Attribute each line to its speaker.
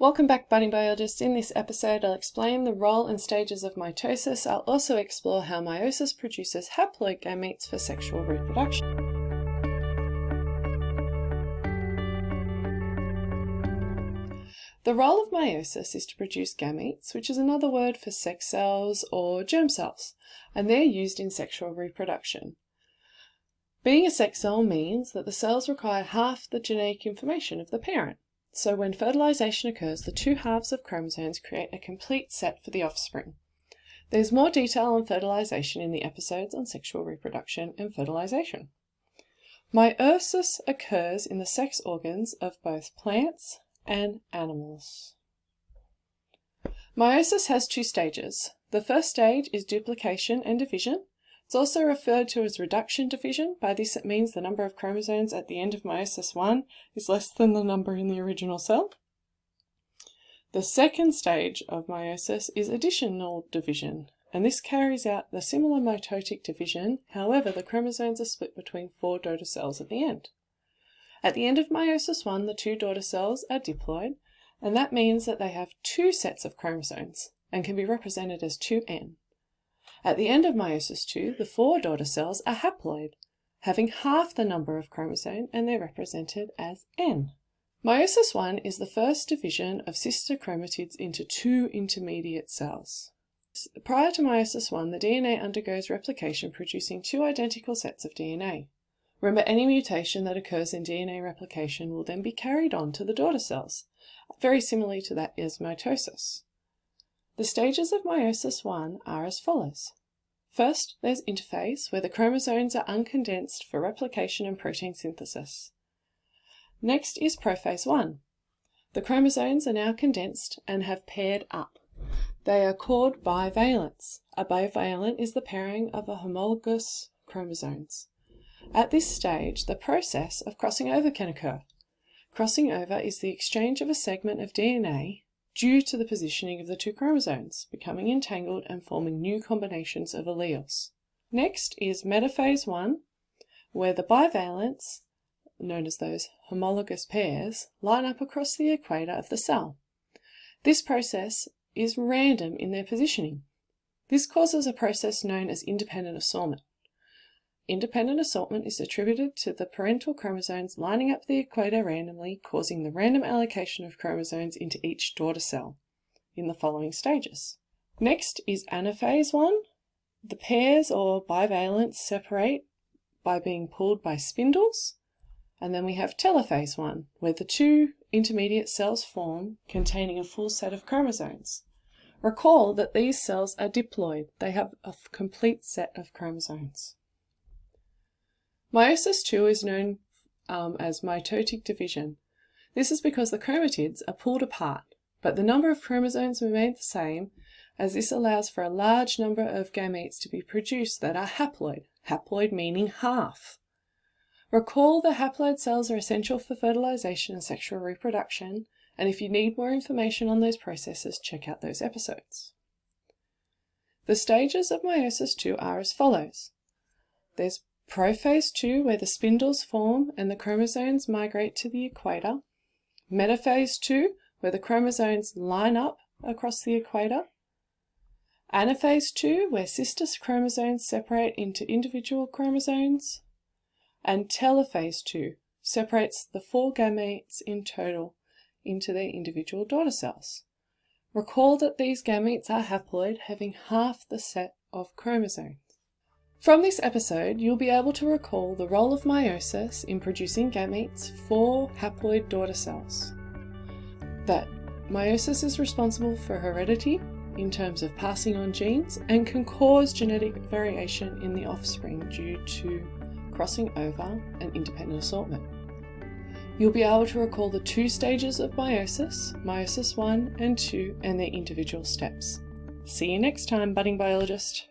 Speaker 1: Welcome back, budding biologists. In this episode, I'll explain the role and stages of mitosis. I'll also explore how meiosis produces haploid gametes for sexual reproduction. The role of meiosis is to produce gametes, which is another word for sex cells or germ cells, and they're used in sexual reproduction. Being a sex cell means that the cells require half the genetic information of the parent. So when fertilization occurs, the two halves of chromosomes create a complete set for the offspring. There's more detail on fertilization in the episodes on sexual reproduction and fertilization. Meiosis occurs in the sex organs of both plants and animals. Meiosis has two stages. The first stage is duplication and division. It's also referred to as reduction division. By this it means the number of chromosomes at the end of meiosis I is less than the number in the original cell. The second stage of meiosis is additional division, and this carries out the similar mitotic division. However, the chromosomes are split between 4 daughter cells at the end. At the end of meiosis I, the 2 daughter cells are diploid, and that means that they have 2 sets of chromosomes and can be represented as 2n. At the end of meiosis II, the 4 daughter cells are haploid, having half the number of chromosomes, and they're represented as n. Meiosis I is the first division of sister chromatids into 2 intermediate cells. Prior to meiosis I, the DNA undergoes replication, producing 2 identical sets of DNA. Remember, any mutation that occurs in DNA replication will then be carried on to the daughter cells. Very similarly to that is mitosis. The stages of meiosis I are as follows. First, there's interphase, where the chromosomes are uncondensed for replication and protein synthesis. Next is prophase I. The chromosomes are now condensed and have paired up. They are called bivalents. A bivalent is the pairing of a homologous chromosomes. At this stage, the process of crossing over can occur. Crossing over is the exchange of a segment of DNA due to the positioning of the 2 chromosomes, becoming entangled and forming new combinations of alleles. Next is metaphase I, where the bivalents, known as those homologous pairs, line up across the equator of the cell. This process is random in their positioning. This causes a process known as independent assortment. Independent assortment is attributed to the parental chromosomes lining up the equator randomly, causing the random allocation of chromosomes into each daughter cell in the following stages. Next is anaphase I. The pairs or bivalents separate by being pulled by spindles. And then we have telophase I, where the 2 intermediate cells form, containing a full set of chromosomes. Recall that these cells are diploid. They have a complete set of chromosomes. Meiosis II is known as mitotic division. This is because the chromatids are pulled apart, but the number of chromosomes remains the same, as this allows for a large number of gametes to be produced that are haploid, haploid meaning half. Recall the haploid cells are essential for fertilization and sexual reproduction, and if you need more information on those processes, check out those episodes. The stages of meiosis II are as follows. There's prophase II, where the spindles form and the chromosomes migrate to the equator. Metaphase II, where the chromosomes line up across the equator. Anaphase II, where sister chromosomes separate into individual chromosomes. And telophase II separates the 4 gametes in total into their individual daughter cells. Recall that these gametes are haploid, having half the set of chromosomes. From this episode, you'll be able to recall the role of meiosis in producing gametes for haploid daughter cells. That meiosis is responsible for heredity in terms of passing on genes and can cause genetic variation in the offspring due to crossing over and independent assortment. You'll be able to recall the 2 stages of meiosis I and II, and their individual steps. See you next time, budding biologist.